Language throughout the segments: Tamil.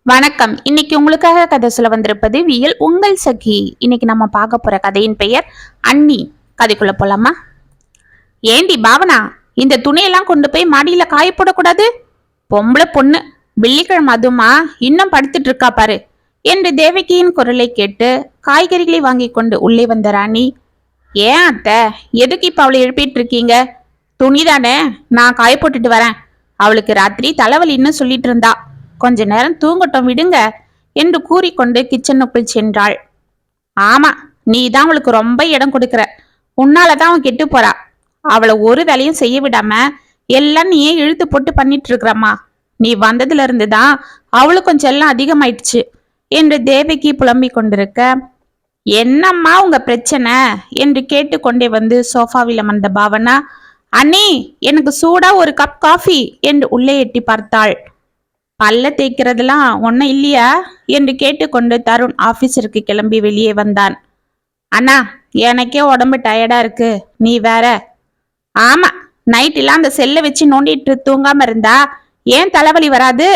வணக்கம். இன்னைக்கு உங்களுக்காக கதை சொல்ல வந்திருப்பது வியல் உங்கள் சகி. இன்னைக்கு நம்ம பார்க்க போற கதையின் பெயர் அண்ணி. கதைக்குள்ள போலாமா? ஏண்டி பாவனா, இந்த துணியெல்லாம் கொண்டு போய் மாடியில காய போடக்கூடாது? பொம்பளை பொண்ணு, வெள்ளிக்கிழமை அதுமா இன்னும் படுத்துட்டு இருக்கா பாரு என்று தேவகியின் குரலை கேட்டு காய்கறிகளை வாங்கி கொண்டு உள்ளே வந்த ராணி, ஏன் அத்தை, எதுக்கு இப்ப அவளை எழுப்பிட்டு இருக்கீங்க? துணிதானே, நான் காய போட்டுட்டு வரேன். அவளுக்கு ராத்திரி தலைவலின்னு சொல்லிட்டு இருந்தா, கொஞ்ச நேரம் தூங்கட்டும் விடுங்க என்று கூறிக்கொண்டு கிச்சனுக்குள் சென்றாள். ஆமா, நீ தான் அவளுக்கு ரொம்ப இடம் கொடுக்கற. உன்னாலதான் அவன் கெட்டு போறா. அவளை ஒரு வேலையும் செய்ய விடாம எல்லாம் நீயே இழுத்து போட்டு பண்ணிட்டு இருக்கிறம்மா. நீ வந்ததுல இருந்துதான் அவளுக்கும் செல்லம் அதிகமாயிடுச்சு என்று தேவகி புலம்பிக் கொண்டிருக்க, என்னம்மா உங்க பிரச்சனை என்று கேட்டுக்கொண்டே வந்து சோஃபாவில் அமர்ந்த பாவனா, அண்ணி எனக்கு சூடா ஒரு கப் காஃபி என்று உள்ளே எட்டி பார்த்தாள். பல்ல தேய்க்கிறதுலாம் ஒன்னும் இல்லையா என்று கேட்டுக்கொண்டு தருண் ஆபீஸருக்கு கிளம்பி வெளியே வந்தான். அண்ணா, எனக்கே உடம்பு டயர்டா இருக்கு, நீ வேற. ஆமா, நைட்டெல்லாம் அந்த செல்லை வச்சு நோண்டிட்டு தூங்காம இருந்தா ஏன் தலைவலி வராது?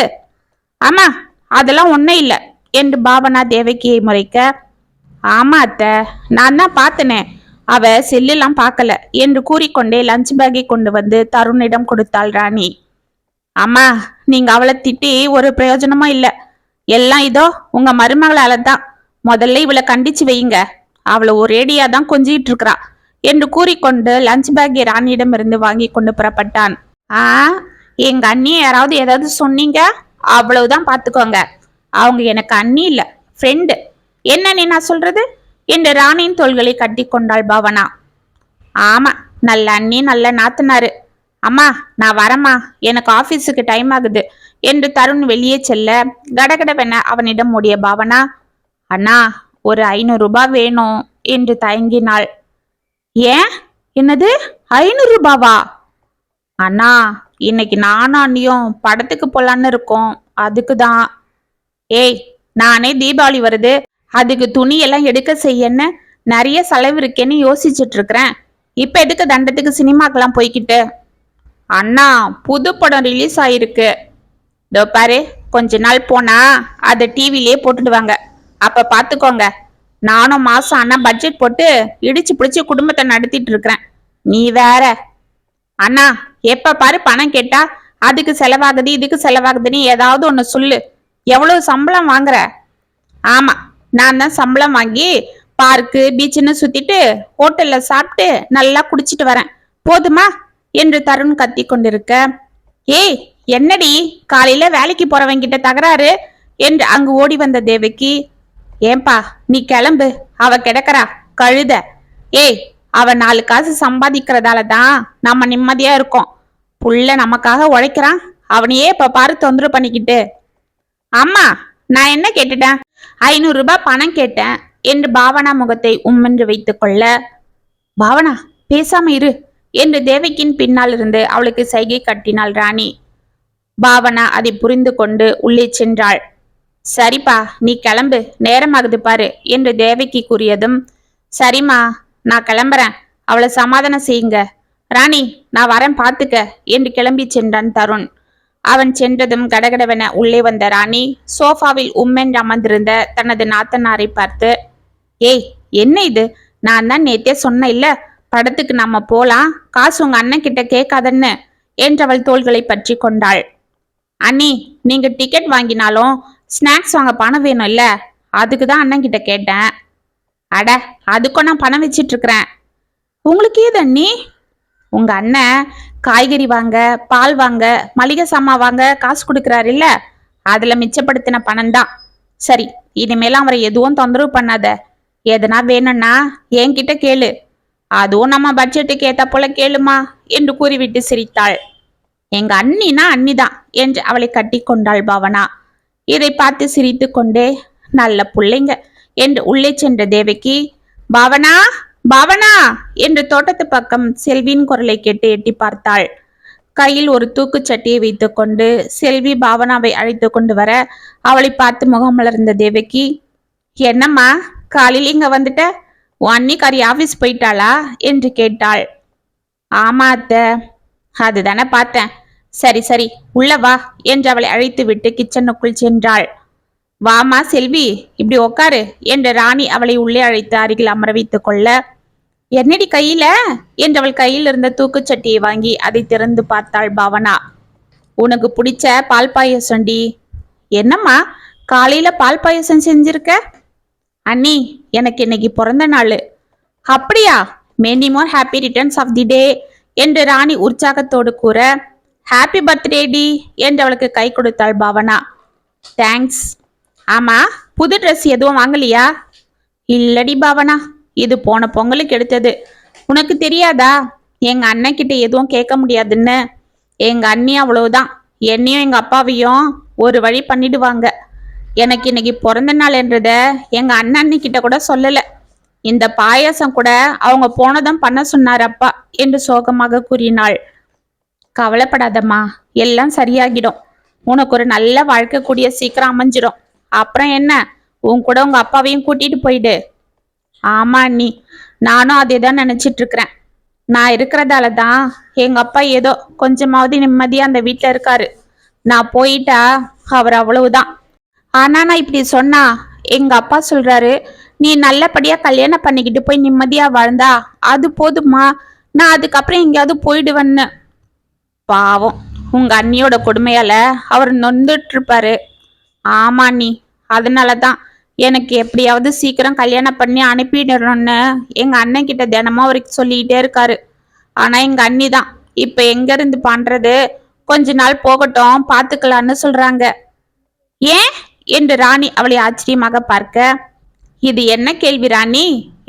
ஆமா, அதெல்லாம் ஒன்னும் இல்லை என்று பாவனா தேவகியை முறைக்க, ஆமா அத்தை, நான் தான் பார்த்தனே, அவ செல்லெல்லாம் பார்க்கல என்று கூறிக்கொண்டே லஞ்ச் பேக்கை கொண்டு வந்து தருணிடம் கொடுத்தாள் ராணி. அம்மா, நீங்க அவளை திட்டி ஒரு பிரயோஜனமா இல்ல. எல்லாம் இதோ உங்க மருமகளால தான். முதல்ல இவளை கண்டிச்சு வையுங்க. அவளை ஒரேடியா தான் கொஞ்சிட்டு இருக்கிறா என்று கூறிக்கொண்டு லஞ்ச் பேக்கை ராணியிடம் இருந்து வாங்கி கொண்டு புறப்பட்டான். எங்க அண்ணியை யாராவது ஏதாவது சொன்னீங்க, அவ்வளவுதான் பாத்துக்கோங்க. அவங்க எனக்கு அண்ணி இல்ல, ஃப்ரெண்டு. என்ன நான் சொல்றது என்று ராணியின் தோள்களை கட்டி கொண்டாள் பாவனா. ஆமா, நல்ல அண்ணி, நல்ல நாத்தனாரு. அம்மா, நான் வரமா, எனக்கு ஆபீஸுக்கு டைம் ஆகுது என்று தருண் வெளியே செல்ல கடகடவென அவனிடம் ஓடிய பாவனா, அண்ணா ஒரு 500 ரூபாய் வேணும் என்று தயங்கினாள். ஏன், என்னது 500 ரூபாவா? அண்ணா, இன்னைக்கு நானும் அண்ணியும் படத்துக்கு போலான்னு இருக்கோம், அதுக்குதான். ஏய், நானே தீபாவளி வருது, அதுக்கு துணி எல்லாம் எடுக்க செய்யன்னு நிறைய செலவு இருக்கேன்னு யோசிச்சுட்டு இருக்கிறேன். இப்ப எதுக்கு தண்டத்துக்கு சினிமாக்கெல்லாம் போய்கிட்டு? அண்ணா, புது படம் ரிலீஸ் ஆயிருக்கு. இதோ பாரு, கொஞ்ச நாள் போனா அதை டிவிலே போட்டுடுவாங்க, அப்ப பாத்துக்கோங்க. நானும் மாசம் அண்ணா பட்ஜெட் போட்டு இடிச்சு பிடிச்சு குடும்பத்தை நடத்திட்டு இருக்கிறேன். நீ வேற. அண்ணா, எப்ப பாரு பணம் கேட்டா அதுக்கு செலவாகுது இதுக்கு செலவாகுதுன்னு ஏதாவது ஒண்ணு சொல்லு. எவ்வளவு சம்பளம் வாங்குற? ஆமா, நான் தான் சம்பளம் வாங்கி பார்க்கு பீச்சுன்னு சுத்திட்டு ஹோட்டல்ல சாப்பிட்டு நல்லா குடிச்சிட்டு வரேன், போதுமா என்று தருண் கத்தி கொண்டிருக்க, ஏய் என்னடி காலையில வேலைக்கு போறவங்கிட்ட தகராறு என்று அங்கு ஓடி வந்த தேவகி, ஏன்பா நீ கிளம்பு, அவ கிடக்கறா கழுத. ஏய், அவ 4 காசு சம்பாதிக்கிறதால தான் நம்ம நிம்மதியா இருக்கோம். புள்ள நமக்காக உழைக்கிறான், அவனையே இப்ப பாரு தொந்தரவு பண்ணிக்கிட்டு. அம்மா, நான் என்ன கேட்டுட்டேன்? 500 ரூபாய் பணம் கேட்டேன் என்று பாவனா முகத்தை உம்மென்று வைத்துக் கொள்ள, பாவனா பேசாம இரு என்று தேவகியின் பின்னால் இருந்து அவளுக்கு சைகை கட்டினாள் ராணி. பாவனா அதை புரிந்து கொண்டு உள்ளே சென்றாள். சரிப்பா, நீ கிளம்பு, நேரமாகுது பாரு என்று தேவகி கூறியதும், சரிம்மா நான் கிளம்புறேன், அவளை சமாதானம் செய்யுங்க. ராணி, நான் வரேன் பாத்துக்க என்று கிளம்பி சென்றான் தருண். அவன் சென்றதும் கடகடவென உள்ளே வந்த ராணி சோஃபாவில் உம்மென்று அமர்ந்திருந்த தனது நாத்தனாரை பார்த்து, ஏய் என்ன இது, நான் தான் நேத்தே சொன்ன இல்ல படத்துக்கு நம்ம போலாம், காசு உங்க அண்ணன் கிட்ட கேட்காதன்னு என்றவள் தோள்களை பற்றி கொண்டாள். அண்ணி, நீங்க டிக்கெட் வாங்கினாலும் ஸ்நாக்ஸ் வாங்க பணம் வேணும் இல்ல, அதுக்கு தான் அண்ணன் கிட்ட கேட்டேன். அட, அதுக்கும் நான் பணம் வச்சிட்டு இருக்கிறேன். உங்களுக்கு ஏது அண்ணி? உங்க அண்ணன் காய்கறி வாங்க, பால் வாங்க, மளிகை சாமான் வாங்க காசு கொடுக்கறாரு இல்ல, அதுல மிச்சப்படுத்தின பணம் தான். சரி, இனிமேல அவரை எதுவும் தொந்தரவு பண்ணாத. எதனா வேணும்னா என்கிட்ட கேளு, அதுவும் நம்ம பட்ஜெட்டுக்கு ஏத்த போல கேளுமா என்று கூறிவிட்டு சிரித்தாள். எங்க அண்ணினா அண்ணிதான் என்று அவளை கட்டி கொண்டாள் பாவனா. இதை பார்த்து சிரித்து கொண்டே, நல்ல பிள்ளைங்க என்று உள்ளே சென்ற தேவகி, பாவனா பாவனா என்று தோட்டத்து பக்கம் செல்வியின் குரலை கேட்டு எட்டி பார்த்தாள். கையில் ஒரு தூக்குச்சட்டியை வைத்துக் கொண்டு செல்வி பாவனாவை அழைத்து கொண்டு வர அவளை பார்த்து முகம் மலர்ந்த தேவகி, என்னம்மா காலையில் இங்க வந்துட்ட, உன் அன்னிக்காரி ஆபீஸ் போயிட்டாளா என்று கேட்டாள். ஆமா அத்தை, அதுதானே பார்த்தேன். சரி சரி உள்ள வா என்று அவளை அழைத்து விட்டு கிச்சனுக்குள் சென்றாள். வாமா செல்வி, இப்படி உக்காரு என்ற ராணி அவளை உள்ளே அழைத்து அருகில் அமர வைத்துக் கொள்ள, என்னடி கையில என்றவள் கையில் இருந்த தூக்குச்சட்டியை வாங்கி அதை திறந்து பார்த்தாள் பாவனா. உனக்கு பிடிச்ச பால் பாயசம்டி. என்னம்மா காலையில பால் பாயசம் செஞ்சிருக்க? அண்ணி, எனக்கு இன்னைக்கு பிறந்த நாள். அப்படியா? Many more happy returns of the day என்று ராணி உற்சாகத்தோடு கூற, ஹாப்பி பர்த்டே டி என்று அவளுக்கு கை கொடுத்தாள் பாவனா. தேங்க்ஸ். ஆமா, புது ட்ரெஸ் எதுவும் வாங்கலையா? இல்லடி பாவனா, இது போன பொங்கலுக்கு எடுத்தது. உனக்கு தெரியாதா? எங்க அண்ணன் கிட்ட எதுவும் கேட்க முடியாதுன்னு. எங்க அண்ணி அவ்வளவுதான் என்னையும் எங்க அப்பாவையும் ஒரு வழி பண்ணிடுவாங்க. எனக்கு இன்னைக்கு பிறந்த நாள் என்றத எங்க அண்ணன் கிட்ட கூட சொல்லல. இந்த பாயாசம் கூட அவங்க போனதும் பண்ண சொன்னார் அப்பா என்று சோகமாக கூறினாள். கவலைப்படாதம்மா, எல்லாம் சரியாகிடும். உனக்கு ஒரு நல்ல வாழ்க்கை கூடிய சீக்கிரம் அமைஞ்சிடும். அப்புறம் என்ன, உன் கூட உங்க அப்பாவையும் கூட்டிட்டு போயிடு. ஆமா அண்ணி, நானும் அதே தான் நினைச்சிட்டு இருக்கிறேன். நான் இருக்கிறதால தான் எங்க அப்பா ஏதோ கொஞ்சமாவது நிம்மதியா அந்த வீட்டுல இருக்காரு. நான் போயிட்டா அவர் அவ்வளவுதான். ஆனா நான் இப்படி சொன்னா எங்க அப்பா சொல்றாரு, நீ நல்லபடியா கல்யாணம் பண்ணிக்கிட்டு போய் நிம்மதியா வாழ்ந்தா அது போதுமா, நான் அதுக்கப்புறம் எங்கேயாவது போயிடுவேன்னு. பாவம், உங்க அண்ணியோட கொடுமையால அவர் நொந்துட்டு இருப்பாரு. ஆமா அண்ணி, அதனாலதான் எனக்கு எப்படியாவது சீக்கிரம் கல்யாணம் பண்ணி அனுப்பிடணும்னு எங்க அண்ணன் கிட்ட தினமும் அவருக்கு சொல்லிக்கிட்டே இருக்காரு. ஆனா எங்க அண்ணி தான் இப்ப எங்க இருந்து பண்றது, கொஞ்ச நாள் போகட்டும் பாத்துக்கலான்னு சொல்றாங்க. ஏன் என்று ராணி அவளை ஆச்சரியமாக பார்க்க, இது என்ன கேள்வி ராணி?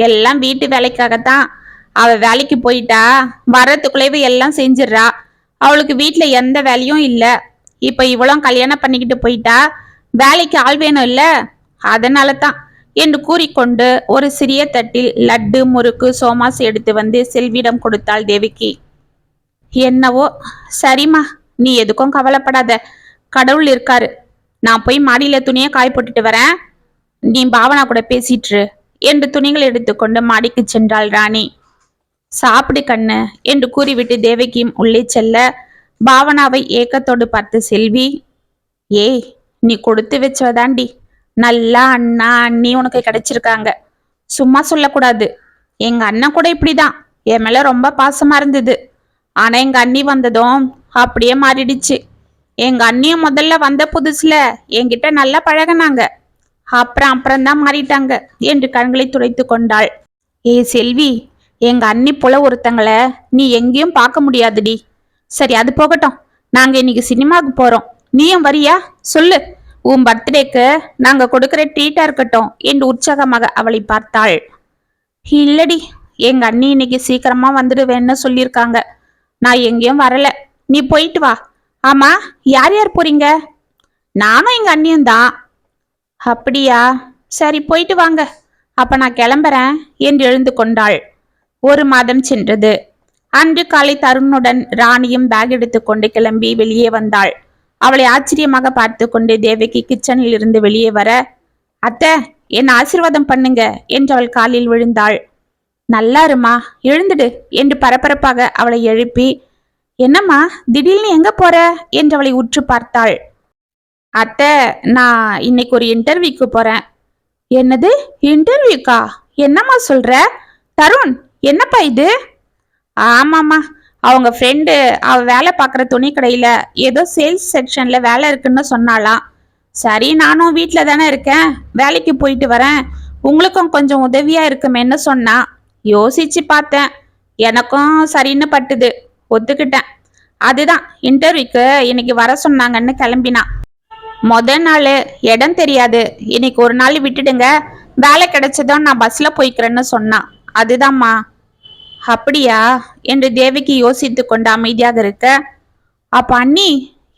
எல்லாம் வீட்டு வேலைக்காகத்தான். அவ வேலைக்கு போயிட்டா வரத்துக்குள்ளேவே எல்லாம் செஞ்சிடறா. அவளுக்கு வீட்டுல எந்த வேலையும் இல்ல. இப்ப இவளும் கல்யாணம் பண்ணிக்கிட்டு போயிட்டா வேலைக்கு ஆள் வேணும் இல்ல, அதனால தான் என்று கூறிக்கொண்டு ஒரு சிறிய தட்டில் லட்டு, முறுக்கு, சோமாஸ் எடுத்து வந்து செல்வியிடம் கொடுத்தாள் தேவிக்கு. என்னவோ சரிம்மா, நீ எதுக்கும் கவலைப்படாத, கடவுள் இருக்காரு. நான் போய் மாடியில துணியை காய போட்டுட்டு வரேன், நீ பாவனா கூட பேசிட்டு என்று துணிகள் எடுத்துக்கொண்டு மாடிக்கு சென்றாள் ராணி. சாப்பிடு கண்ணு என்று கூறிவிட்டு தேவகியும் உள்ளே செல்ல, பாவனாவை ஏக்கத்தோடு பார்த்து செல்வி, ஏய் நீ கொடுத்து வச்சதாண்டி, நல்லா அண்ணா அண்ணி உனக்கு கிடைச்சிருக்காங்க. சும்மா சொல்லக்கூடாது. எங்க அண்ணன் கூட இப்படிதான் என் மேல ரொம்ப பாசமா இருந்தது. ஆனா எங்க அண்ணி வந்ததும் அப்படியே மாறிடுச்சு. எங்க அண்ணியும் முதல்ல வந்த புதுசுல என்கிட்ட நல்லா பழகினாங்க. அப்புறம்தான் மாறிட்டாங்க என்று கண்களை துடைத்து கொண்டாள். ஏ செல்வி, எங்க அண்ணி போல ஒருத்தங்களை நீ எங்கேயும் பார்க்க முடியாதுடி. சரி, அது போகட்டும். நாங்க இன்னைக்கு சினிமாவுக்கு போறோம். நீயும் வரியா? சொல்லு, உன் பர்த்டேக்கு நாங்க கொடுக்கிற ட்ரீட்டா இருக்கட்டும் என்று உற்சாகமாக அவளை பார்த்தாள். இல்லடி, எங்க அண்ணி இன்னைக்கு சீக்கிரமா வந்துடுவேன்னு சொல்லியிருக்காங்க. நான் எங்கேயும் வரல, நீ போயிட்டு வா. ஆமா, யார் யார் போறீங்க? நானும் எங்க அண்ணியும் தான். அப்படியா, சரி போயிட்டு வாங்க. அப்ப நான் கிளம்புறேன் என்று எழுந்து கொண்டாள். ஒரு மாதம் சென்றது. அன்று காலை தருணுடன் ராணியும் பேக் எடுத்துக்கொண்டு கிளம்பி வெளியே வந்தாள். அவளை ஆச்சரியமாக பார்த்து கொண்டு தேவகி கிச்சனில் இருந்து வெளியே வர, அத்தை என்ன ஆசீர்வாதம் பண்ணுங்க என்று அவள் காலில் விழுந்தாள். நல்லா இருமா, எழுந்துடு என்று பரபரப்பாக அவளை எழுப்பி, என்னம்மா திடீர்னு எங்க போற என்று அவளை உற்று பார்த்தாள். அத்தை, நான் இன்னைக்கு ஒரு இன்டர்வியூக்கு போறேன். என்னது இன்டர்வியூக்கா? என்னம்மா சொல்ற? தருண், என்னப்பா இது? ஆமாம்மா, அவங்க ஃப்ரெண்டு அவ வேலை பார்க்குற துணி கடையில ஏதோ சேல்ஸ் செக்ஷன்ல வேலை இருக்குன்னு சொன்னாலாம். சரி, நானும் வீட்டில் தானே இருக்கேன், வேலைக்கு போயிட்டு வரேன், உங்களுக்கும் கொஞ்சம் உதவியா இருக்குமேன்னு சொன்னா. யோசிச்சு பார்த்தேன், எனக்கும் சரின்னு பட்டுது, ஒத்துக்கிட்டேன். அதுதான் இன்டர்வியூக்கு இன்னைக்கு வர சொன்னாங்கன்னு கிளம்பினா. நாள் இடம் தெரியாது, இன்னைக்கு ஒரு நாள் விட்டுடுங்க, வேலை கிடைச்சதும் நான் பஸ்ல போய்க்கிறேன்னு சொன்னான். அதுதான்மா. அப்படியா என்று தேவிக்கு யோசித்து கொண்டு அமைதியாக இருக்க, அப்ப அண்ணி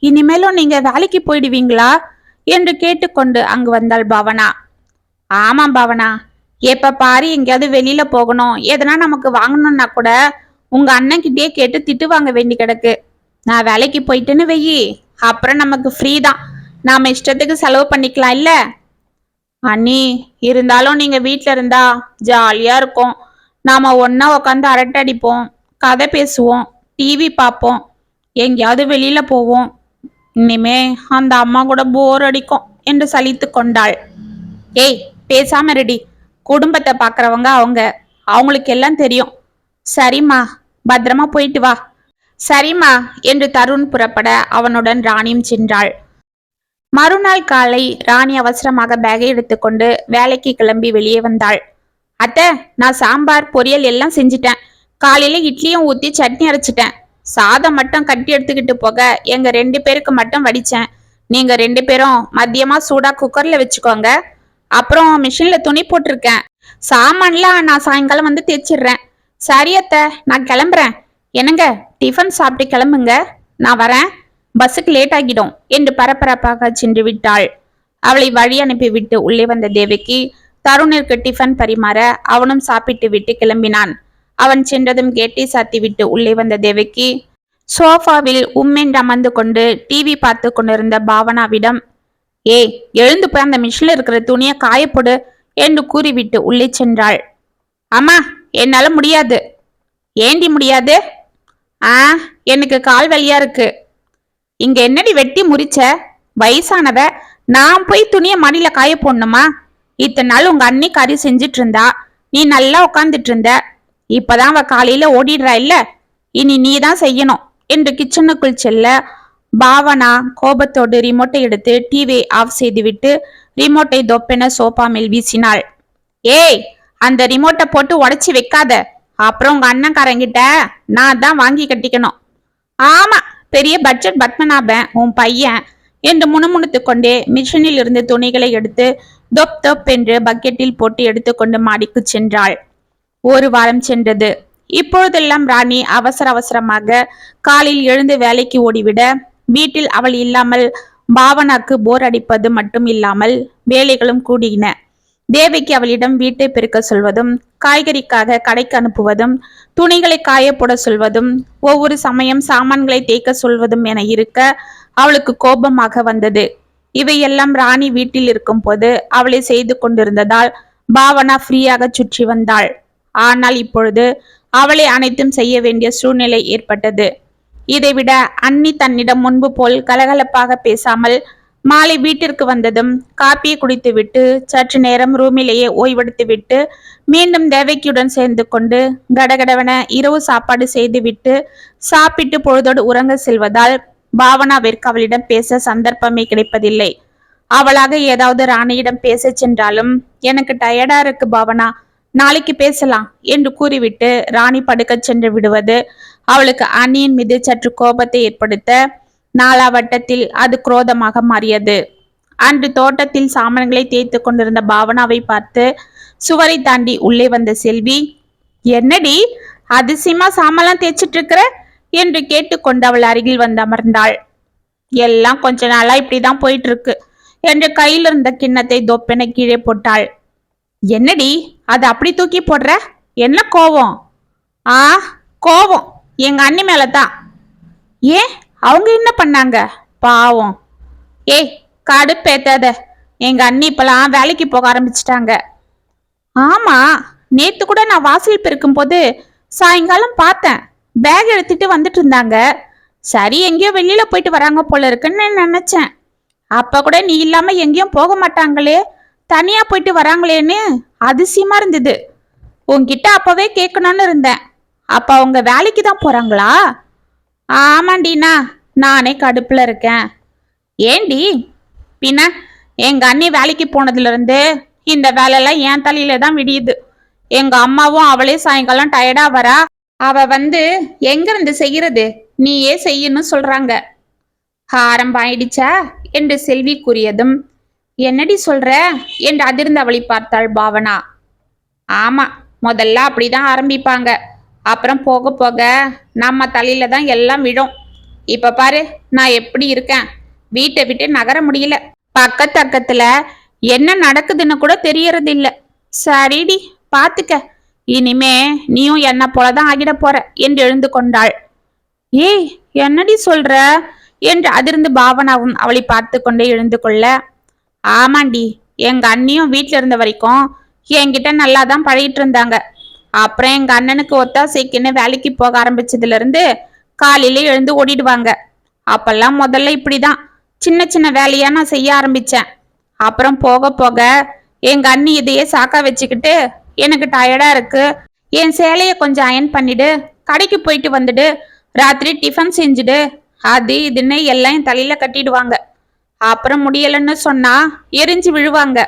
இனிமேலும் நீங்க வேலைக்கு போயிடுவீங்களா என்று கேட்டுக்கொண்டு அங்கு வந்தாள் பாவனா. ஆமாம் பாவனா, எப்ப பாரு எங்கேயாவது வெளியில போகணும், எதனா நமக்கு வாங்கணும்னா கூட உங்க அண்ணன் கிட்டே கேட்டு திட்டு வாங்க வேண்டி கிடக்கு. நான் வேலைக்கு போயிட்டேன்னு வெயி, அப்புறம் நமக்கு ஃப்ரீ தான், நாம இஷ்டத்துக்கு செலவு பண்ணிக்கலாம் இல்ல அண்ணி? இருந்தாலும் நீங்க வீட்டுல இருந்தா ஜாலியா இருக்கும். நாம ஒன்னா உக்காந்து அரட்டை அடிப்போம், கதை பேசுவோம், டிவி பார்ப்போம், எங்கேயாவது வெளியில போவோம். இனிமே அந்த அம்மா கூட போர் அடிக்கும் என்று சலித்து கொண்டாள். ஏய், பேசாம ரெடி. குடும்பத்தை பாக்குறவங்க அவங்களுக்கு எல்லாம் தெரியும். சரிம்மா, பத்திரமா போயிட்டு வா. சரிம்மா என்று தருண் புறப்பட அவனுடன் ராணியும் சென்றாள். மறுநாள் காலை ராணி அவசரமாக பேகை எடுத்துக்கொண்டு வேலைக்கு கிளம்பி வெளியே வந்தாள். அத்தை, நான் சாம்பார் பொரியல் எல்லாம் செஞ்சிட்டேன். காலையில இட்லியும் ஊத்தி சட்னி அரைச்சிட்டேன். சாதம் மட்டும் கட்டி எடுத்துக்கிட்டு போக எங்க 2 பேருக்கு மட்டும் வடிச்சேன். நீங்க 2 பேரும் மதியமா சூடா குக்கர்ல வச்சுக்கோங்க. அப்புறம் மிஷின்ல துணி போட்டிருக்கேன். சாமான்லாம் நான் சாயங்காலம் வந்து தேய்ச்சிடுறேன். சரி அத்தை, நான் கிளம்புறேன். என்னங்க, டிஃபன் சாப்பிட்டு கிளம்புங்க, நான் வரேன். பஸ்ஸுக்கு லேட் ஆகிடும் என்று பரபரப்பாக சென்று விட்டாள். அவளை வழி அனுப்பிவிட்டு உள்ளே வந்த தேவகி தருணிற்கு டிஃபன் பரிமாற அவனும் சாப்பிட்டு விட்டு கிளம்பினான். அவன் சென்றதும் கேட்டை சாத்தி விட்டு உள்ளே வந்த தேவகி சோஃபாவில் உம்மென்று அமர்ந்து கொண்டு டிவி பார்த்து கொண்டிருந்த பாவனாவிடம், ஏய், எழுந்து போய் அந்த மிஷின்ல இருக்கிற துணியை காயப்போடு என்று கூறிவிட்டு உள்ளே சென்றாள். அம்மா, என்னால முடியாது. ஏண்டி முடியாது? எனக்கு கால் வலியா இருக்கு. இங்க என்னடி வெட்டி முறிச்ச? வயசானவ, நான் போய் துணியை மடியில காய போடணுமா? இத்தனை நாள் உங்க அண்ணி கறி செஞ்சிட்டு இருந்தா, நீ நல்லா உட்காந்துட்டு இருந்த. இப்பதான் அவ காலையில ஓடிடுறா இல்ல, இனி நீ தான் செய்யணும் என்று கிச்சனுக்குள் செல்ல பாவனா கோபத்தோடு ரிமோட்டை எடுத்து டிவியை ஆஃப் செய்துவிட்டு ரிமோட்டை தொப்பென சோபா மேல் வீசினாள். ஏய், அந்த ரிமோட்டை போட்டு உடைச்சி வைக்காத. அப்புறம் உங்க அண்ணன்காரங்கிட்ட நான் தான் வாங்கி கட்டிக்கணும். ஆமா, பெரிய பட்ஜெட் பத்மநாபன் உன் பையன் என்று முணுமுணுத்து கொண்டே மிஷினில் இருந்து துணிகளை எடுத்து தொப் தொப் என்று பக்கெட்டில் போட்டு எடுத்துக்கொண்டு மாடிக்கு சென்றாள். 1 வாரம் சென்றது. இப்பொழுதெல்லாம் ராணி அவசர அவசரமாக காலில் எழுந்து வேலைக்கு ஓடிவிட வீட்டில் அவள் இல்லாமல் பாவனாக்கு போர் அடிப்பது மட்டும் இல்லாமல் வேலைகளும் கூடின. தேவைக்கு அவளிடம் வீட்டை பெருக்க சொல்வதும், காய்கறிக்காக கடைக்கு அனுப்புவதும், துணிகளை காய போட சொல்வதும், ஒவ்வொரு சமயம் சாமான்களை தேய்க்க சொல்வதும் என இருக்க அவளுக்கு கோபமாக வந்தது. இவையெல்லாம் ராணி வீட்டில் இருக்கும் போது அவளை செய்து கொண்டிருந்ததால் பாவனா ஃப்ரீயாக சுற்றி வந்தாள். ஆனால் இப்பொழுது அவளை அனைத்தும் செய்ய வேண்டிய சூழ்நிலை ஏற்பட்டது. இதைவிட அண்ணி தன்னிடம் முன்பு போல் கலகலப்பாக பேசாமல் மாலை வீட்டிற்கு வந்ததும் காப்பியை குடித்துவிட்டு சற்று நேரம் ரூமிலேயே ஓய்வெடுத்துவிட்டு மீண்டும் தேவகியுடன் சேர்ந்து கொண்டு கடகடவென இரவு சாப்பாடு செய்துவிட்டு சாப்பிட்டு பொழுதோடு உறங்க செல்வதால் பாவனாவிற்கு அவளிடம் பேச சந்தர்ப்பமே கிடைப்பதில்லை. அவளாக ஏதாவது ராணியிடம் பேச சென்றாலும், எனக்கு டயர்டா இருக்கு பாவனா, நாளைக்கு பேசலாம் என்று கூறிவிட்டு ராணி படுக்க சென்று விடுவது அவளுக்கு அண்ணியின் மீது சற்று கோபத்தை ஏற்படுத்த நாலாவட்டத்தில் அது குரோதமாக மாறியது. அன்று தோட்டத்தில் சாமான்களை தேய்த்து கொண்டிருந்த பாவனாவை பார்த்து சுவரை தாண்டி உள்ளே வந்த செல்வி, என்னடி அதிசயமா சாமான்லாம் தேய்ச்சிட்டு இருக்கிற என்று கேட்டுக்கொண்டு அவள் அருகில் வந்து அமர்ந்தாள். எல்லாம் கொஞ்ச நாளா இப்படிதான் போயிட்டு இருக்கு என்று கையில் இருந்த கிண்ணத்தை தொப்பென கீழே போட்டாள். என்னடி அது அப்படி தூக்கி போடுற? என்ன கோவம்? கோவம் எங்க அண்ணி மேலதான். ஏன், அவங்க என்ன பண்ணாங்க பாவம்? ஏய், கடுப்பேத்தாத. எங்க அண்ணி இப்பெல்லாம் வேலைக்கு போக ஆரம்பிச்சிட்டாங்க. ஆமா, நேத்து கூட நான் வாசல் பெருக்கும் போது சாயங்காலம் பார்த்தேன், பேக் எடுத்துட்டு வந்துட்டு இருந்தாங்க. சரி, எங்கேயோ வெளியில போயிட்டு வராங்க போல இருக்குன்னு நினைச்சேன். அப்ப கூட நீ இல்லாம எங்கேயும் போக மாட்டாங்களே, தனியா போயிட்டு வராங்களேன்னு அதிசயமா இருந்தது. உன்கிட்ட அப்பவே கேட்கணும்னு இருந்தேன். அப்ப அவங்க வேலைக்கு தான் போறாங்களா? ஆமாண்டினா, நானே கடுப்புல இருக்கேன். ஏண்டி? பின்ன எங்க அண்ணி வேலைக்கு போனதுல இருந்து இந்த வேலையெல்லாம் என் தலையில தான் விடியுது. எங்க அம்மாவும் அவளே சாயங்காலம் டயர்டா வரா, அவ வந்து எங்க இருந்து செய்யறது, நீயே செய்யணும் சொல்றாங்க. ஆரம்பம் ஆயிடுச்சா என்று செல்வி கூறியதும், என்னடி சொல்ற என்று அதிர்ந்து அவளை பார்த்தாள் பாவனா. ஆமா, முதல்ல அப்படிதான் ஆரம்பிப்பாங்க. அப்புறம் போக போக நம்ம தலையில தான் எல்லாம் விழும். இப்ப பாரு நான் எப்படி இருக்கேன், வீட்டை விட்டு நகர முடியல. பக்கத்துல என்ன நடக்குதுன்னு கூட தெரியறது இல்ல. சரிடி, பாத்துக்க, இனிமே நீயும் என்ன போலதான் ஆகிட போற என்று எழுந்து கொண்டாள். ஏய், என்னடி சொல்ற என்று அதிர்ந்து பாவனாவும் அவளை பார்த்து கொண்டே எழுந்து கொள்ள, ஆமாண்டி, எங்க அண்ணியும் வீட்டுல இருந்த வரைக்கும் என்கிட்ட நல்லா தான் பழகிட்டு இருந்தாங்க. அப்புறம் எங்க அண்ணனுக்கு ஒத்தாசைக்குன்னு வேலைக்கு போக ஆரம்பிச்சதுல இருந்து காலையில எழுந்து ஓடிடுவாங்க. அப்பெல்லாம் முதல்ல இப்படிதான் சின்ன சின்ன வேலையா நான் செய்ய ஆரம்பிச்சேன். அப்புறம் போக போக எங்க அண்ணி இதையே சாக்கா வச்சுக்கிட்டு எனக்கு டயர்டா இருக்கு, என் சேலைய கொஞ்சம் அயன் பண்ணிடு, கடைக்கு போயிட்டு வந்துடு, ராத்திரி டிஃபன் செஞ்சுடு, அது இதுன்னு எல்லாம் என் தலையில கட்டிடுவாங்க. அப்புறம் முடியலன்னு சொன்னா எரிஞ்சு விழுவாங்க.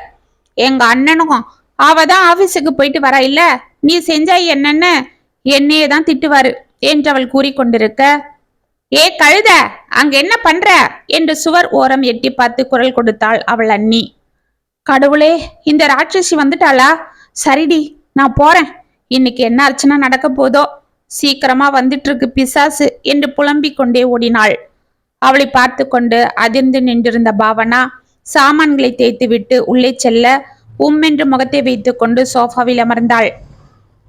எங்க அண்ணனும் அவ தான் ஆபீஸுக்கு போயிட்டு வரா இல்ல, நீ செஞ்சா என்னன்னு என்னையே தான் திட்டுவாரு என்று அவள் கூறிக்கொண்டிருக்க, ஏ கழுத, அங்க என்ன பண்ற என்று சுவர் ஓரம் எட்டி பார்த்து குரல் கொடுத்தாள் அவள் அண்ணி. கடவுளே, இந்த ராட்சசி வந்துட்டாளா? சரிடி, நான் போறேன். இன்னைக்கு என்ன அர்ச்சனை நடக்க போதோ, சீக்கிரமா வந்துட்டு இருக்கு பிசாசு என்று புலம்பிக் கொண்டே ஓடினாள். அவளை பார்த்து கொண்டு அதிர்ந்து நின்றிருந்த பாவனா சாமான்களை தேய்த்து விட்டு உள்ளே செல்ல உம்மென்று முகத்தை வைத்து கொண்டு சோஃபாவில் அமர்ந்தாள்.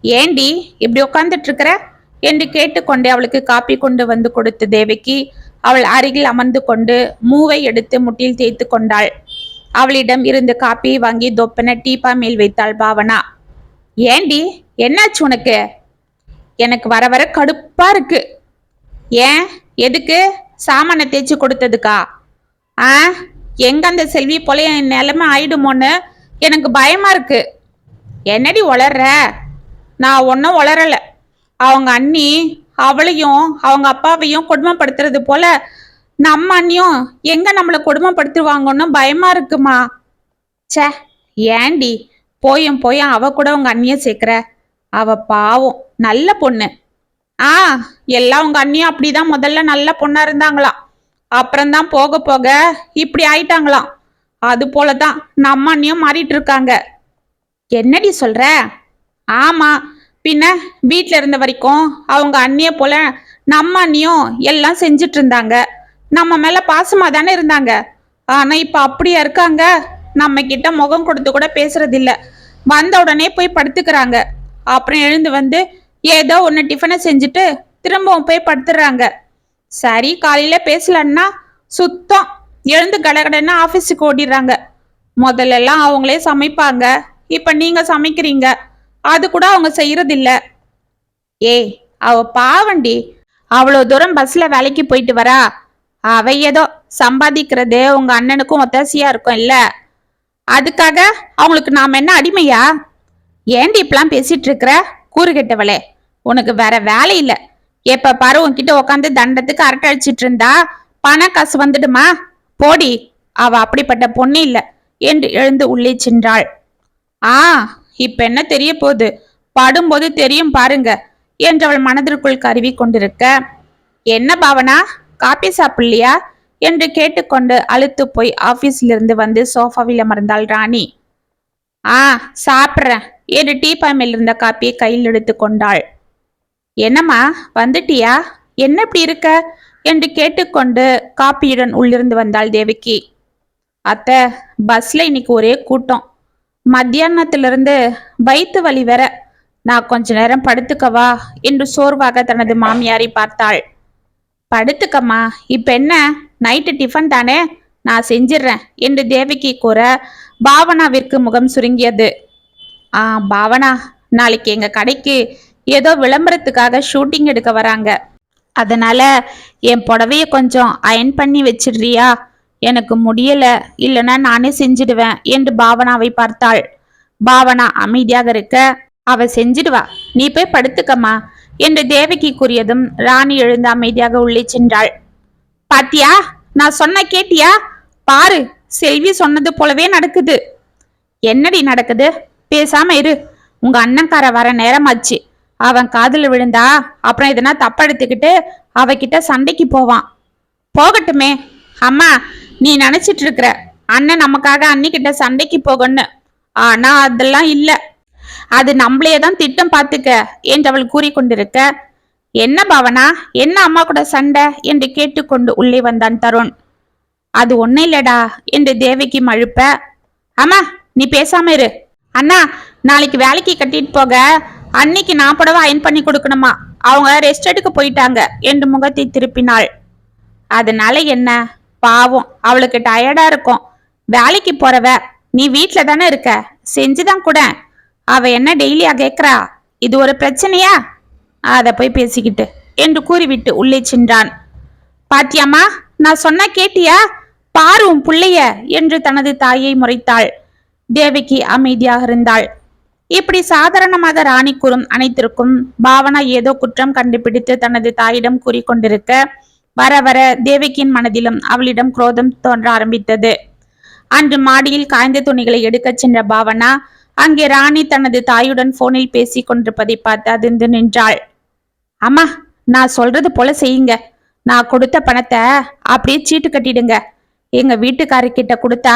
ஏண்டி இப்படி உட்கார்ந்துட்டு இருக்கிற என்று கேட்டுக்கொண்டே அவளுக்கு காப்பி கொண்டு வந்து கொடுத்த தேவகி அவள் அருகில் அமர்ந்து கொண்டு மூவை எடுத்து முட்டில் தேய்த்து கொண்டாள். அவளிடம் இருந்து காப்பியை வாங்கி தொப்பன டீப்பா மேல் வைத்தாள் பாவனா. ஏண்டி, என்னாச்சு உனக்கு? எனக்கு வர வர கடுப்பா இருக்கு. ஏன், எதுக்கு? சாமான தேய்ச்சி கொடுத்ததுக்கா? எங்க அந்த செல்வி போல என் நிலைமை ஆயிடுமோன்னு எனக்கு பயமா இருக்கு. என்னடி உளர்ற? நான் ஒன்னும் உளரல. அவங்க அண்ணி அவளையும் அவங்க அப்பாவையும் கொடுமைப்படுத்துறது போல நம்ம அண்ணியும் எங்க நம்மளை கொடுமைப்படுத்துவாங்கன்னு பயமா இருக்குமா. சே, ஏண்டி போயும் அவ கூட உங்க அண்ணிய சேர்க்கிற? அவ பாவம், நல்ல பொண்ணு. எல்லாம் உங்க அண்ணியும் அப்படிதான் முதல்ல நல்ல பொண்ணா இருந்தாங்களாம், அப்புறம்தான் போக போக இப்படி ஆயிட்டாங்களாம். அது போலதான் நம்ம அண்ணியும் மாறிட்டு இருக்காங்க. என்னடி சொல்ற? ஆமா, பின்ன வீட்டுல இருந்த வரைக்கும் அவங்க அண்ணிய போல நம்ம அண்ணியும் எல்லாம் செஞ்சுட்டு இருந்தாங்க, நம்ம மேல பாசமா தானே இருந்தாங்க. ஆனா இப்ப அப்படியா இருக்காங்க? நம்ம கிட்ட முகம் கொடுத்து கூட பேசுறது இல்ல, வந்த உடனே போய் படுத்துக்கிறாங்க, அப்புறம் எழுந்து வந்து ஏதோ ஒன்னு டிஃபனை செஞ்சுட்டு திரும்பவும் போய் படுத்துடுறாங்க. சரி, காலையில பேசலன்னா சுத்தம் எழுந்து கடகடன்னு ஆபீஸுக்கு ஓடிடுறாங்க. முதல்ல எல்லாம் அவங்களே சமைப்பாங்க, இப்ப நீங்க சமைக்கிறீங்க, அது கூட அவங்க செய்யறது இல்ல. ஏய், அவ பாவண்டி, அவ்வளோ தூரம் பஸ்ல வேலைக்கு போயிட்டு வரா, அவ ஏதோ சம்பாதிக்கிறது உங்க அண்ணனுக்கும் ஒத்தாசியா இருக்கும் இல்ல, அதுக்காக அவங்களுக்கு நாம என்ன அடிமையா? ஏண்டி இப்பெல்லாம் பேசிட்டு இருக்கிற? கூறு கெட்டவளே, உனக்கு வேற வேலை இல்ல, எப்ப பாரு உன்கிட்ட உட்காந்து தண்டத்துக்கு அரட்டை அடிச்சிட்டு இருந்தா பண காசு வந்துடுமா? போடி, அவ அப்படிப்பட்ட பொண்ணு இல்ல என்று எழுந்து உள்ளே சென்றாள். இப்ப என்ன தெரிய போகுது, படும்போது தெரியும் பாருங்க என்றவள் மனதிற்குள் கருவி கொண்டிருக்க, என்ன பாவனா, காப்பி சாப்பிடலையா என்று கேட்டுக்கொண்டு அழுத்து போய் ஆபீஸ்ல இருந்து வந்து சோஃபாவில் அமர்ந்தாள் ராணி. சாப்பிட்றேன் என்று டீப்பா மேல் இருந்த காப்பியை கையில் எடுத்து கொண்டாள். என்னம்மா, வந்துட்டியா? என்ன இப்படி இருக்க என்று கேட்டுக்கொண்டு காப்பியுடன் உள்ளிருந்து வந்தாள் தேவகி. அத்தை, பஸ்ல இன்னைக்கு ஒரே கூட்டம், மத்தியானத்திலிருந்து வயிற்று வலி வேற, நான் கொஞ்ச நேரம் படுத்துக்கவா என்று சோர்வாக தனது மாமியாரை பார்த்தாள். படுத்துக்கம்மா, இப்ப என்ன, நைட்டு டிஃபன் தானே, நான் செஞ்சிடறேன் என்று தேவகி கூற பாவனாவிற்கு முகம் சுருங்கியது. பாவனா, நாளைக்கு எங்க கடைக்கு ஏதோ விளம்பரத்துக்காக ஷூட்டிங் எடுக்க வராங்க, அதனால என் புடவைய கொஞ்சம் அயன் பண்ணி வச்சிடுறியா? எனக்கு முடியல, இல்லைன்னா நானே செஞ்சிடுவேன் என்று பாவனாவை பார்த்தாள். பாவனா அமைதியாக இருக்க, அவ செஞ்சிடுவா, நீ போய் படுத்துக்கம்மா என்று தேவகி கூறியதும் ராணி எழுந்து அமைதியாக உள்ளே சென்றாள். பாத்தியா, நான் சொன்ன கேட்டியா? பாரு, செல்வி சொன்னது போலவே நடக்குது. என்னடி நடக்குது? பேசாம இரு, உங்க அண்ணன்கார வர நேரமாச்சு, அவன் காதுல விழுந்தா அப்புறம் எதனா தப்பெடுத்துக்கிட்டு அவகிட்ட சண்டைக்கு போவான். போகட்டுமே. அம்மா, நீ நினைச்சிட்டு இருக்கிற அண்ணன் நமக்காக அண்ணிக்கிட்ட சண்டைக்கு போகன்னு, ஆனா அதெல்லாம் இல்ல, அது நம்மளையேதான் திட்டம் பார்த்துக்க என்று அவள் கூறிக்கொண்டிருக்க, என்ன பாவனா, என்ன அம்மா கூட சண்டை என்று கேட்டுக்கொண்டு உள்ளே வந்தான் தருண். அது ஒன்னும் இல்லடா என்று தேவகி மழுப்ப, அம்மா நீ பேசாம இரு. அண்ணா, நாளைக்கு வேலைக்கு கட்டிட்டு போக அன்னைக்கு நான் புடவை அயன் பண்ணி கொடுக்கணுமா, அவங்க ரெஸ்ட் எடுக்க போயிட்டாங்க என்று முகத்தை திருப்பினாள். அதனால என்ன, பாவம் அவளுக்கு டயர்டா இருக்கும், வேலைக்கு போறவ, நீ வீட்டுல தானே இருக்க, செஞ்சுதான் கூட, அவ என்ன டெய்லியா கேக்குறா, இது ஒரு பிரச்சனையா? அத போய் பேசிக்கிட்டு என்று கூறிவிட்டு உள்ளே சென்றான். பாத்தியாமா, நான் சொன்னா கேட்டியா? பாரு உன் புள்ளைய என்று தனது தாயை முறைத்தாள். தேவகி அமைதியாக இருந்தாள். இப்படி சாதாரணமாக ராணி கூறும் அனைத்திற்கும் பாவனா ஏதோ குற்றம் கண்டுபிடித்து தனது தாயிடம் கூறிக்கொண்டிருக்க வர வர தேவகியின் மனதிலும் அவளிடம் குரோதம் தோன்ற ஆரம்பித்தது. அன்று மாடியில் காய்ந்த துணிகளை எடுக்கச் சென்ற பாவனா அங்கே ராணி தனது தாயுடன் போனில் பேசி கொண்டிருப்பதை பார்த்து அதிர்ந்து நின்றாள். அம்மா, நான் சொல்றது போல செய்யுங்க. நான் கொடுத்த பணத்தை அப்படியே சீட்டு கட்டிடுங்க. எங்க வீட்டுக்காரர்கிட்ட கொடுத்தா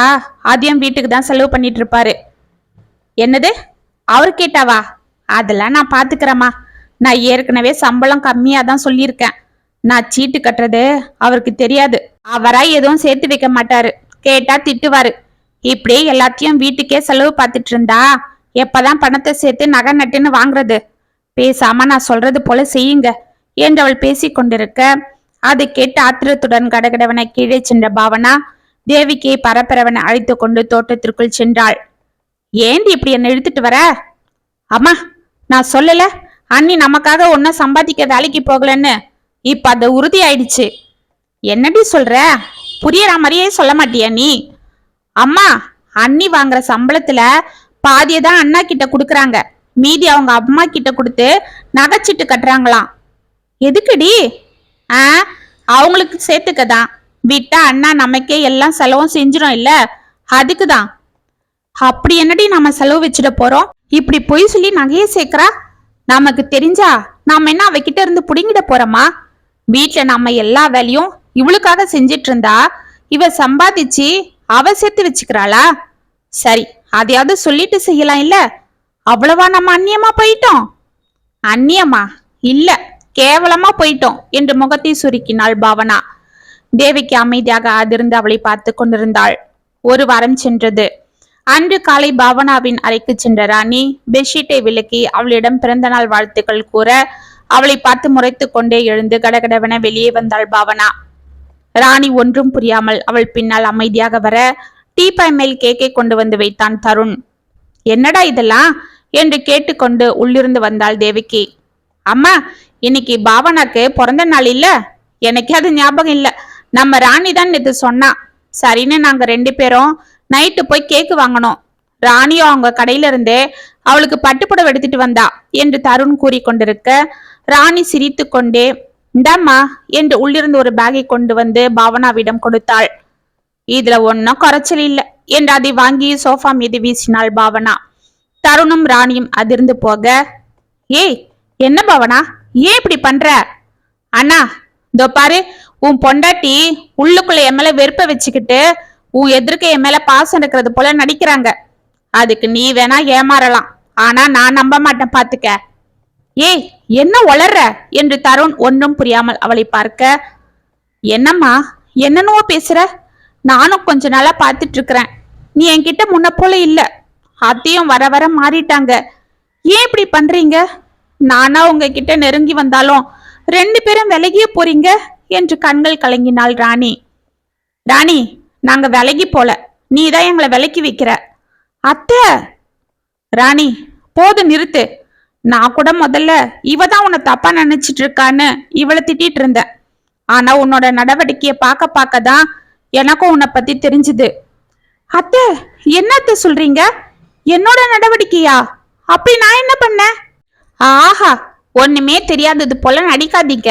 அதையும் வீட்டுக்கு தான் செலவு பண்ணிட்டு இருப்பாரு. என்னது, அவர் கேட்டாவா? அதெல்லாம் நான் பாத்துக்கிறேம்மா. நான் ஏற்கனவே சம்பளம் கம்மியா தான் சொல்லியிருக்கேன். நான் சீட்டு கட்டுறது அவருக்கு தெரியாது. அவரா எதுவும் சேர்த்து வைக்க மாட்டாரு. கேட்டா திட்டுவாரு. இப்படியே எல்லாத்தையும் வீட்டுக்கே செலவு பார்த்துட்டு இருந்தா எப்பதான் பணத்தை சேர்த்து நகை நட்டுன்னு வாங்குறது? பேசாம நான் சொல்றது போல செய்யுங்க என்று அவள் பேசி கொண்டிருக்க அதை கேட்டு ஆத்திரத்துடன் கடகடவன கீழே சென்ற பாவனா தேவிக்கு பரபரவனை அழைத்து கொண்டு தோட்டத்திற்குள் சென்றாள். ஏண்டி இப்படி என்ன இழுத்துட்டு வர? அம்மா, நான் சொல்லல அண்ணி நமக்காக ஒன்னும் சம்பாதிக்க வேலைக்கு போகலன்னு. இப்ப அது உறுதி ஆயிடுச்சு. என்னடி சொல்ற? புரியற மாதிரியே சொல்ல மாட்டியா நீ? அம்மா, அண்ணி வாங்குற சம்பளத்துல பாதியதான் அண்ணா கிட்ட குடுக்கறாங்க. மீதி அவங்க அம்மா கிட்ட கொடுத்து நகைச்சிட்டு கட்டுறாங்களாம். எதுக்குடி? அவங்களுக்கு சேர்த்துக்கதான். விட்டா அண்ணா நமக்கே எல்லாம் செலவும் செஞ்சிடும் இல்ல, அதுக்குதான். அப்படி என்னடி நாம செலவு வச்சுட போறோம்? இப்படி பொய் சொல்லி நகையே சேர்க்கிறா. நமக்கு தெரிஞ்சா நாம என்ன அவகிட்ட இருந்து புடுங்கிட போறோமா? வீட்டுல நம்ம எல்லா வேலையும் இவளுக்காக செஞ்சிட்டு இருந்தா இவ சம்பாதிச்சு அவ சேர்த்து வச்சுக்கிறாளா? சரி, அதையாவது சொல்லிட்டு செய்யலாம் இல்ல? அவ்வளவா நம்ம அந்நியமா போயிட்டோம்? அந்நியமா இல்ல, கேவலமா போயிட்டோம் என்று முகத்தை சுருக்கினாள் பாவனா. தேவிக்கு அமைதியாக அதிர்ந்து அவளை பார்த்து கொண்டிருந்தாள். ஒரு வாரம் சென்றது. அன்று காலை பாவனாவின் அறைக்கு சென்ற ராணி பெட்ஷீட்டை விலக்கி அவளிடம் பிறந்த நாள் வாழ்த்துக்கள் கூற அவளை பார்த்து முறைத்து கொண்டே எழுந்து கடகடவென வெளியே வந்தாள் பாவனா. ராணி ஒன்றும் புரியாமல் அவள் பின்னால் அமைதியாக வர டீபாய் மேல் கேக்கை கொண்டு வந்து வைத்தான் தருண். என்னடா இதெல்லாம் என்று கேட்டுக்கொண்டு உள்ளிருந்து வந்தாள் தேவிக்கு. அம்மா, இன்னைக்கு பாவனாக்கு பிறந்த நாள் இல்ல? எனக்கு அது ஞாபகம் இல்ல. நம்ம ராணி தான் நேத்து சொன்னா. சரின்னு நாங்க 2 பேரும் நைட்டு போய் கேக்கு வாங்கணும். ராணியும் அவங்க கடையில இருந்தே அவளுக்கு பட்டுப்புடவை எடுத்துட்டு வந்தா என்று தருண் கூறிக்கொண்டிருக்க ராணி சிரித்து கொண்டே இந்தாம்மா என்று உள்ளிருந்து ஒரு பேகை கொண்டு வந்து பாவனாவிடம் கொடுத்தாள். இதுல ஒன்னும் குறைச்சல் இல்ல என்று அதை வாங்கி சோஃபா மீது வீசினாள் பாவனா. தருணும் ராணியும் அதிர்ந்து போக, ஏய் என்ன பாவனா, ஏன் இப்படி பண்ற? அண்ணா, இதோ பாரு, உன் பொண்டாட்டி உள்ளுக்குள்ள என் மேல வெறுப்ப வச்சுக்கிட்டு உன் எதிர்க்க என் மேல பாசம் இருக்கிறது போல நடிக்கிறாங்க. அதுக்கு நீ வேணா ஏமாறலாம், ஆனா நான் நம்ப மாட்டேன் பாத்துக்க. ஏய் என்ன உளர்ற என்று தருண் ஒன்றும் புரியாமல் அவளை பார்க்க, என்னம்மா என்னன்னோ பேசுற? நானும் கொஞ்ச நாளா பாத்துட்டு இருக்கிறேன். நீ என்கிட்ட முன்ன போல இல்ல. அத்தையும் வர வர மாறிட்டாங்க. ஏன் இப்படி பண்றீங்க? நானா உங்ககிட்ட நெருங்கி வந்தாலும் 2 பேரும் விலகியே போறீங்க என்று கண்கள் கலங்கினாள் ராணி. ராணி, நாங்க விலகி போல, நீதான் எங்களை விலக்கி வைக்கிற. அத்தை! ராணி, போது நிறுத்து. நான் கூட முதல்ல இவதான் உன்னை தப்பா நினைச்சிட்டு இருக்கான்னு இவளை திட்டிட்டு இருந்தேன். ஆனா உன்னோட நடவடிக்கைய பார்க்க தான் எனக்கும் உன்னை பத்தி தெரிஞ்சுது. அத்தை, என்னத்த சொல்றீங்க? என்னோட நடவடிக்கையா? அப்படி நான் என்ன பண்ணேன்? ஆஹா, ஒண்ணுமே தெரியாதது போல நடிக்காதீங்க.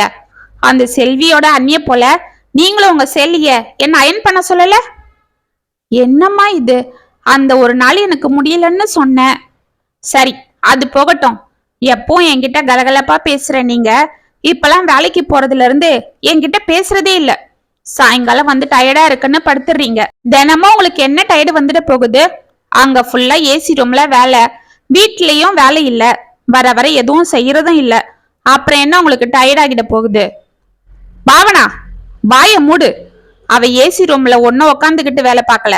அந்த செல்வியோட அண்ணிய போல நீங்களும் உங்க செல்விய என்ன அயன் பண்ண சொல்லல? என்னம்மா இது? அந்த ஒரு நாள் எனக்கு முடியலன்னு சொன்னேன். சரி, அது போகட்டும். எப்பவும் என்கிட்ட கலகலப்பா பேசுற நீங்க இப்பெல்லாம் வேலைக்கு போறதுல இருந்து என்கிட்ட பேசுறதே இல்ல. சாயங்காலம் வந்து டயர்டா இருக்குன்னு படுத்துறீங்க. தினமும் உங்களுக்கு என்ன டயர்டு வந்துட போகுது? அங்க ஃபுல்லா ஏசி ரூம்ல வேலை, வீட்லயும் வேலை இல்ல, வர வர எதுவும் செய்யறதும் இல்ல. அப்புறம் என்ன உங்களுக்கு டயர்ட் ஆகிட போகுது? பாவனா, வாய மூடு. அவ ஏசி ரூம்ல ஒன்னும் உக்காந்துகிட்டு வேலை பார்க்கல.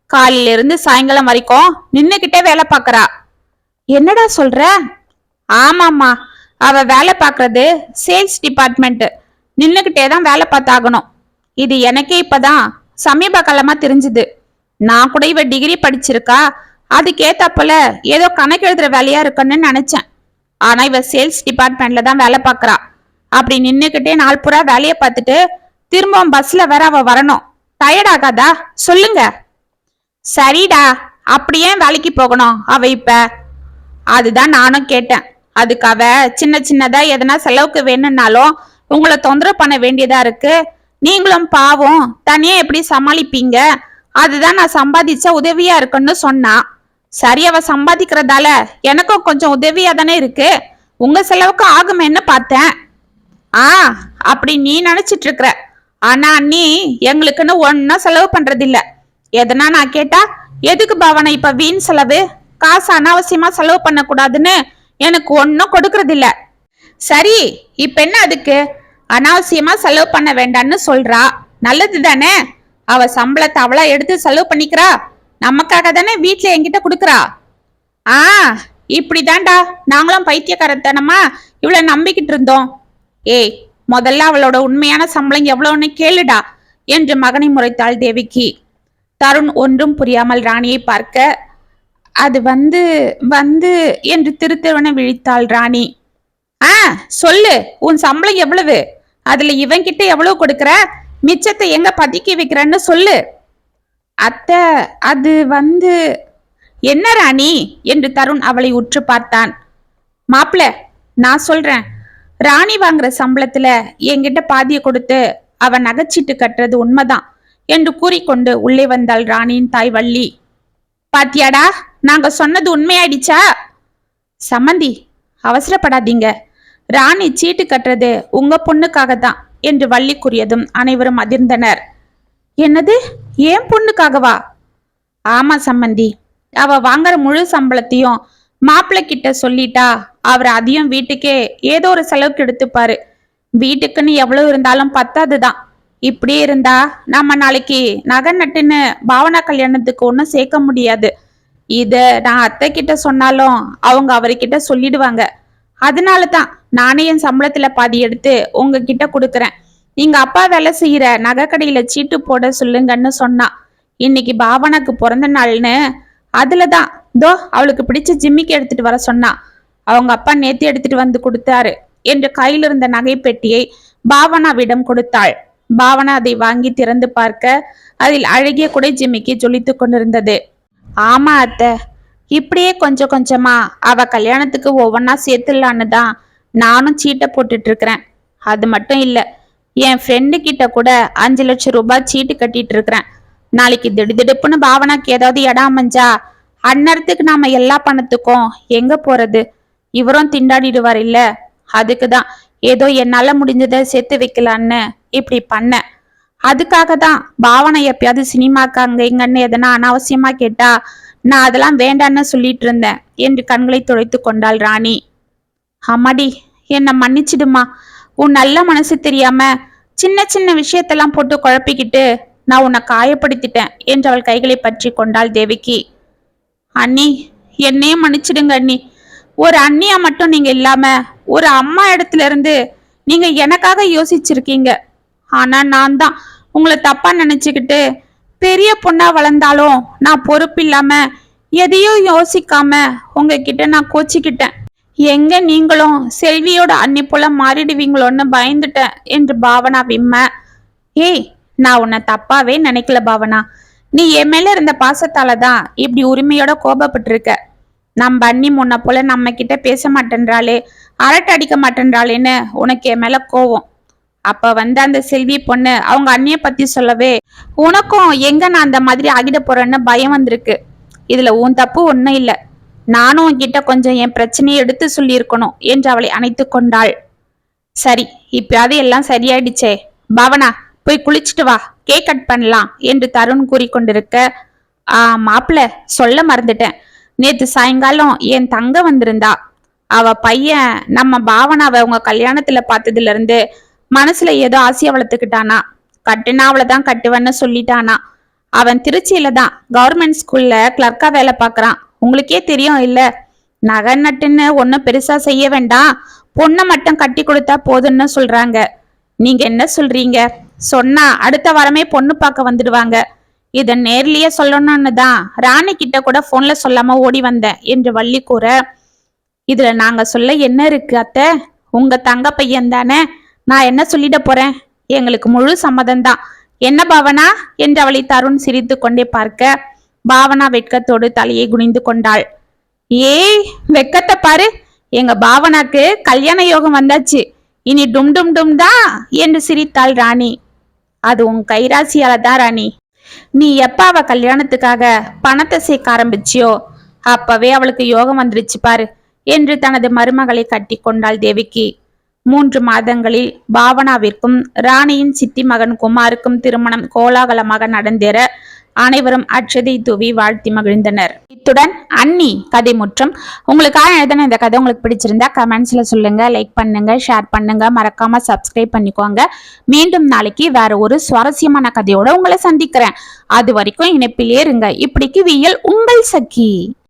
காலையில இருந்து சாயங்காலம் வரைக்கும் நின்னுகிட்டே வேலை பாக்குறா. என்னடா சொல்ற? ஆமாம்மா, அவ வேலை பாக்குறது சேல்ஸ் டிபார்ட்மெண்ட். நின்னுகிட்டே தான் வேலை பார்த்தாகணும். இது எனக்கே இப்பதான் சமீப காலமா தெரிஞ்சுது. நான் கூட இவ டிகிரி படிச்சிருக்கா, அதுக்கேத்தாப்போல ஏதோ கணக்கு எழுதுற வேலையா இருக்குன்னு நினைச்சேன். ஆனா இவ சேல்ஸ் டிபார்ட்மெண்ட்ல தான் வேலை பாக்குறா. அப்படி நின்னுகிட்டே நாள் பூரா வேலையை பார்த்துட்டு திரும்பவும் பஸ்ல வேற அவ வரணும். டயர்ட் ஆகாதா சொல்லுங்க. சரிடா, அப்படியே வேலைக்கு போகணும் அவ இப்ப? அதுதான் நானும் கேட்டேன். அதுக்கு அவ சின்ன சின்னதா எதனா செலவுக்கு வேணும்னாலும் உங்களை தொந்தரவு பண்ண வேண்டியதா இருக்கு. நீங்களும் பாவம் தனியா எப்படி சமாளிப்பீங்க? அதுதான் நான் சம்பாதிச்ச உதவியா இருக்குன்னு சொன்னா. சரி, அவ சம்பாதிக்கிறதால எனக்கும் கொஞ்சம் உதவியா தானே இருக்கு. உங்க செலவுக்கு ஆகுமேன்னு பார்த்தேன். ஆ, அப்படி நீ நினைச்சிட்டு இருக்கிற. ஆனா அண்ணி எங்களுக்குன்னு ஒன்னும் செலவு பண்றது இல்ல. எதனா நான் கேட்டா எதுக்கு பாவனை இப்ப வீண் செலவு, காசு அனாவசியமா செலவு பண்ண கூடாதுன்னு எனக்கு ஒன்னும் கொடுக்கறது இல்ல. சரி, இப்ப என்ன அதுக்கு அனாவசியமா செலவு பண்ண வேண்டான்னு சொல்றா? நல்லது தானே. அவ சம்பளத்தை அவளா எடுத்து செலவு பண்ணிக்கிறா. நமக்காக தானே வீட்டுல என்கிட்ட கொடுக்கறா. ஆ, இப்படிதான்டா நாங்களும் பைத்தியக்காரத்தனமா இவளை நம்பிக்கிட்டு இருந்தோம். ஏய், முதல்ல அவளோட உண்மையான சம்பளம் எவ்வளவுன்னு கேளுடா என்று மகனை முறைத்தாள் தேவிக்கு. தருண் ஒன்றும் புரியாமல் ராணியை பார்க்க, அது வந்து வந்து என்று திருத்தவன விழித்தாள் ராணி. ஆ, சொல்லு, உன் சம்பளம் எவ்வளவு? அதுல இவன்கிட்ட எவ்வளவு கொடுக்கற? மிச்சத்தை எங்க பதுக்கி வைக்கிறன்னு சொல்லு. அத்தை, அது வந்து என்ன ராணி என்று தருண் அவளை உற்று பார்த்தான். மாப்பிள, நான் சொல்றேன். ராணி வாங்குற சம்பளத்துல என்கிட்ட பாதிய கொடுத்து அவன் நகைச்சிட்டு கட்டுறது உண்மைதான் என்று கூறிக்கொண்டு உள்ளே வந்தாள் ராணியின் தாய் வள்ளி. பாத்தியாடா, நாங்க சொன்னது உண்மையாயிடுச்சா? சம்மந்தி, அவசரப்படாதீங்க. ராணி சீட்டு கட்டுறது உங்க பொண்ணுக்காக தான் என்று வள்ளி கூறியதும் அனைவரும் அதிர்ந்தனர். என்னது, ஏன் பொண்ணுக்காகவா? ஆமா சம்மந்தி, அவ வாங்குற முழு சம்பளத்தையும் மாப்பிள்ளை கிட்ட சொல்லிட்டா அவர் அதையும் வீட்டுக்கே ஏதோ ஒரு செலவுக்கு எடுத்துப்பாரு. வீட்டுக்குன்னு எவ்வளவு இருந்தாலும் பத்தாதுதான். இப்படியே இருந்தா நம்ம நாளைக்கு நகை நட்டுன்னு பாவனா கல்யாணத்துக்கு ஒன்றும் சேர்க்க முடியாது. இத நான் அத்தை கிட்ட சொன்னாலும் அவங்க அவர்கிட்ட சொல்லிடுவாங்க. அதனால தான் நானே என் சம்பளத்துல பாதி எடுத்து உங்ககிட்ட கொடுக்கறேன். நீங்க அப்பா வேலை செய்யற நகை கடையில சீட்டு போட சொல்லுங்கன்னு சொன்னா. இன்னைக்கு பாவனாக்கு பிறந்த நாள்னு அதுலதான் தோ அவளுக்கு பிடிச்ச ஜிம்மிக்கு எடுத்துட்டு வர சொன்னா. அவங்க அப்பா நேத்து எடுத்துட்டு வந்து கொடுத்தாரு என்று கையில் இருந்த நகை பெட்டியை பாவனாவிடம் கொடுத்தாள். பாவனா அதை வாங்கி திறந்து பார்க்க அதில் அழகிய குடை ஜிம்மிக்கு ஜொலித்து கொண்டிருந்தது. ஆமா அத்தை, இப்படியே கொஞ்சம் கொஞ்சமா அவ கல்யாணத்துக்கு ஒவ்வொன்னா சேர்த்துலான்னு தான் நானும் சீட்டை போட்டுட்டு இருக்கிறேன். அது மட்டும் இல்ல, என் ஃப்ரெண்டு கிட்ட கூட 5 லட்சம் ரூபாய் சீட்டு கட்டிட்டு இருக்கிறேன். நாளைக்கு திடுதிடுப்புன்னு பாவனாக்கு ஏதாவது இடம் அமைஞ்சா அந்நேரத்துக்கு நாம எல்லா பணத்துக்கும் எங்க போறது? இவரும் திண்டாடிடுவார் இல்ல. அதுக்குதான் ஏதோ என்னால முடிஞ்சதை சேர்த்து வைக்கலான்னு இப்படி பண்ண. அதுக்காக தான் பாவனை எப்பயாவது சினிமாக்கு அங்க இங்கன்னு எதனா அனாவசியமா கேட்டா நான் அதெல்லாம் வேண்டான்னு சொல்லிட்டு இருந்தேன் என்று கண்களை துடைத்து கொண்டாள் ராணி. அம்மாடி, என்னை மன்னிச்சிடுமா. உன் நல்ல மனசு தெரியாம சின்ன சின்ன விஷயத்தெல்லாம் போட்டு குழப்பிக்கிட்டு நான் உன்னை காயப்படுத்திட்டேன் என்று அவள் கைகளை பற்றி கொண்டாள் தேவிக்கு. அண்ணி, என்னையே மன்னிச்சிடுங்க அண்ணி. ஒரு அண்ணியா மட்டும் நீங்க இல்லாம ஒரு அம்மா இடத்துல இருந்து நீங்க எனக்காக யோசிச்சிருக்கீங்க. ஆனா நான் தான் உங்களை தப்பா நினைச்சுக்கிட்டு பெரிய பொண்ணா வளர்ந்தாலும் நான் பொறுப்பு இல்லாம எதையோ யோசிக்காம உங்ககிட்ட நான் கோச்சிக்கிட்டேன். எங்க நீங்களும் செல்வியோட அண்ணி போல மாறிடுவீங்களோன்னு பயந்துட்டேன் என்று பாவனா விம்ம. ஏய், நான் உன்னை தப்பாவே நினைக்கல பாவனா. நீ என் மேல இருந்த பாசத்தாலதான் இப்படி உரிமையோட கோபப்பட்டிருக்க. நம்ம அண்ணி முன்ன போல நம்ம கிட்ட பேச மாட்டேன்றாளே, அரட்டை அடிக்க மாட்டேன்றாளேன்னு உனக்கு என் மேல கோவம். அப்ப அந்த செல்வி பொண்ணு அவங்க அண்ணிய பத்தி சொல்லவே உனக்கும் எங்க நான் அந்த மாதிரி ஆகிட போறேன்னு பயம் வந்திருக்கு. இதுல உன் தப்பு ஒன்னும் இல்ல. நானும் உன்கிட்ட கொஞ்சம் என் பிரச்சனையை எடுத்து சொல்லி இருக்கணும் என்று அவளை அணைத்து கொண்டாள். சரி, இப்பயாவது எல்லாம் சரியாயிடுச்சே. பாவனா, போய் குளிச்சுட்டு வா, கேக் கட் பண்ணலாம் என்று தருண் கூறிக்கொண்டிருக்க, மாப்பிள்ள, சொல்ல மறந்துட்டேன். நேத்து சாயங்காலம் என் தங்க வந்திருந்தா. அவ பையன் நம்ம பாவனாவை உங்க கல்யாணத்துல பார்த்ததுல இருந்து மனசுல ஏதோ ஆசைய வளர்த்துக்கிட்டானா. கட்டுனா அவளைதான் கட்டுவேன்னு சொல்லிட்டானா. அவன் திருச்சியில தான் கவர்மெண்ட் ஸ்கூல்ல கிளர்க்கா வேலை பார்க்கறான். உங்களுக்கே தெரியும் இல்ல. நகை நட்டுன்னு ஒன்னும் பெருசா செய்ய வேண்டாம், பொண்ணை மட்டும் கட்டி கொடுத்தா போதுன்னு சொல்றாங்க. நீங்க என்ன சொல்றீங்க? சொன்னா அடுத்த வாரமே பொண்ணு பார்க்க வந்துடுவாங்க. இத நேர்லயே சொல்லணும்னு தான் ராணி கிட்ட கூட போன்ல சொல்லாம ஓடி வந்தேன் என்று வள்ளி கூற, இதுல நாங்க சொல்ல என்ன இருக்கு அத்தை? உங்க தங்க பையன் தானே, நான் என்ன சொல்லிட போறேன்? எங்களுக்கு முழு சம்மதம் தான். என்ன பாவனா என்று அவளை தருண் சிரித்து கொண்டே பார்க்க பாவனா வெட்கத்தோடு தலையை குனிந்து கொண்டாள். ஏய், வெக்கத்தை பாரு, எங்க பாவனாக்கு கல்யாண யோகம் வந்தாச்சு, இனி டும் டும் டும் தான் என்று சிரித்தாள் ராணி. அது உன் கைராசியால தான் ராணி. நீ எப்ப அவ கல்யாணத்துக்காக பணத்தை சேர்க்க ஆரம்பிச்சியோ அப்பவே அவளுக்கு யோகம் வந்துருச்சு பாரு என்று தனது மருமகளை கட்டி கொண்டாள் தேவிக்கு. 3 மாதங்களில் பாவனாவிற்கும் ராணியின் சித்தி மகன் குமாருக்கும் திருமணம் கோலாகலமாக நடந்தேற அனைவரும் அட்சதை தூவி வாழ்த்தி மகிழ்ந்தனர். இத்துடன் அண்ணி கதை முற்றம். உங்களுக்காக எழுதின இந்த கதை உங்களுக்கு பிடிச்சிருந்தா கமெண்ட்ஸ்ல சொல்லுங்க, லைக் பண்ணுங்க, ஷேர் பண்ணுங்க, மறக்காம சப்ஸ்கிரைப் பண்ணிக்கோங்க. மீண்டும் நாளைக்கு வேற ஒரு சுவாரஸ்யமான கதையோட உங்களை சந்திக்கிறேன். அது வரைக்கும் இணைப்பிலே இருங்க. இப்படிக்கு வியல் உங்கள் சகி.